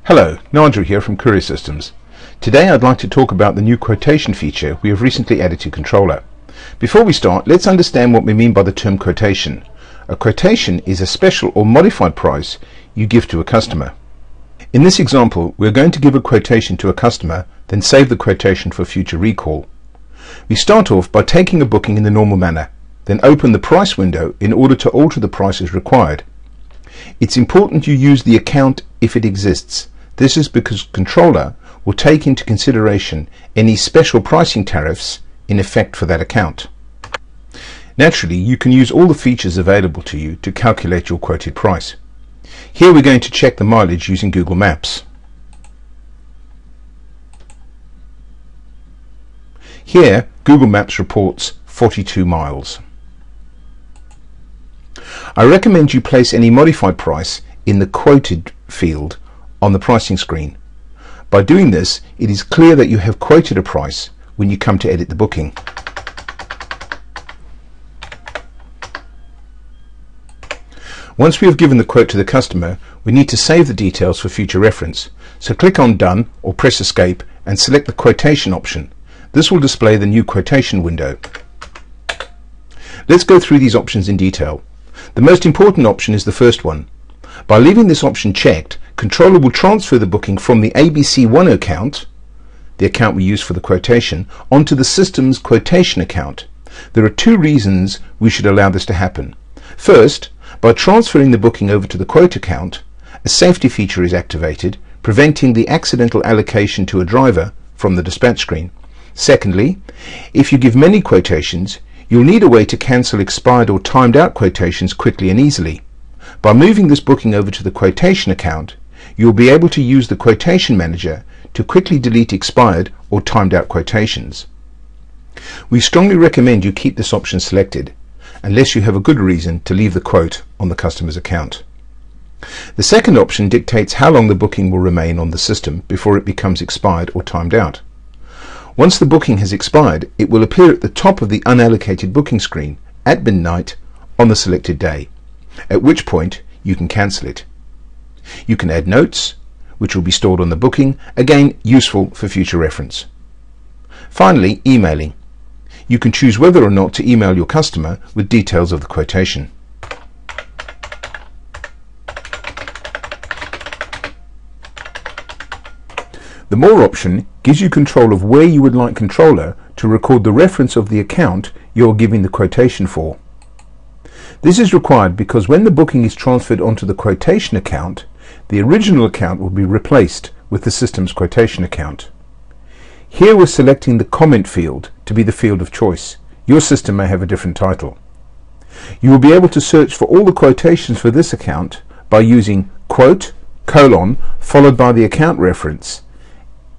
Hello, Nigel here from Courier Systems. Today I'd like to talk about the new quotation feature we have recently added to Controller. Before we start, let's understand what we mean by the term quotation. A quotation is a special or modified price you give to a customer. In this example, we're going to give a quotation to a customer, then save the quotation for future recall. We start off by taking a booking in the normal manner, then open the price window in order to alter the prices required. It's important you use the account if it exists. This is because Controller will take into consideration any special pricing tariffs in effect for that account. Naturally, you can use all the features available to you to calculate your quoted price. Here we're going to check the mileage using Google Maps. Here, Google Maps reports 42 miles. I recommend you place any modified price in the quoted field on the pricing screen. By doing this, it is clear that you have quoted a price when you come to edit the booking. Once we have given the quote to the customer, we need to save the details for future reference. So click on Done or press Escape and select the quotation option. This will display the new quotation window. Let's go through these options in detail. The most important option is the first one. By leaving this option checked, Controller will transfer the booking from the ABC1 account, the account we use for the quotation, onto the system's quotation account. There are two reasons we should allow this to happen. First, by transferring the booking over to the quote account, a safety feature is activated, preventing the accidental allocation to a driver from the dispatch screen. Secondly, if you give many quotations, you'll need a way to cancel expired or timed out quotations quickly and easily. By moving this booking over to the quotation account, you'll be able to use the quotation manager to quickly delete expired or timed out quotations. We strongly recommend you keep this option selected unless you have a good reason to leave the quote on the customer's account. The second option dictates how long the booking will remain on the system before it becomes expired or timed out. Once the booking has expired, it will appear at the top of the unallocated booking screen at midnight on the selected day, at which point you can cancel it. You can add notes, which will be stored on the booking, again useful for future reference. Finally, emailing. You can choose whether or not to email your customer with details of the quotation. The More option gives you control of where you would like Controller to record the reference of the account you're giving the quotation for. This is required because when the booking is transferred onto the quotation account, the original account will be replaced with the system's quotation account. Here we're selecting the comment field to be the field of choice. Your system may have a different title. You will be able to search for all the quotations for this account by using quote, : followed by the account reference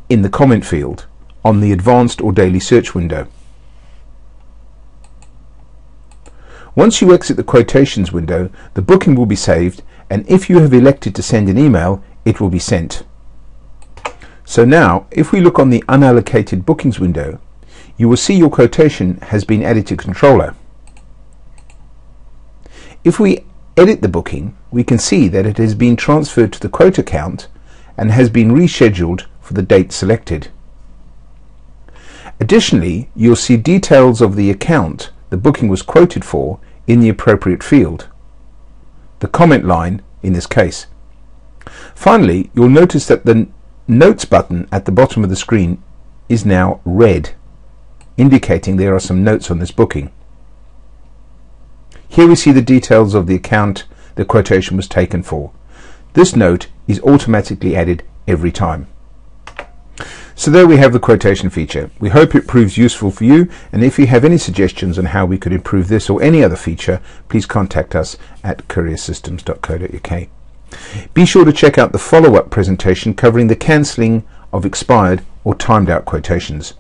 in the comment field on the advanced or daily search window. Once you exit the quotations window, the booking will be saved, and if you have elected to send an email, it will be sent. So now, if we look on the unallocated bookings window, you will see your quotation has been added to Controller. If we edit the booking, we can see that it has been transferred to the quote account and has been rescheduled for the date selected. Additionally, you'll see details of the account the booking was quoted for in the appropriate field, the comment line in this case. Finally, you'll notice that the Notes button at the bottom of the screen is now red, indicating there are some notes on this booking. Here we see the details of the account the quotation was taken for. This note is automatically added every time. So there we have the quotation feature. We hope it proves useful for you, and if you have any suggestions on how we could improve this or any other feature, please contact us at couriersystems.co.uk. Be sure to check out the follow-up presentation covering the cancelling of expired or timed out quotations.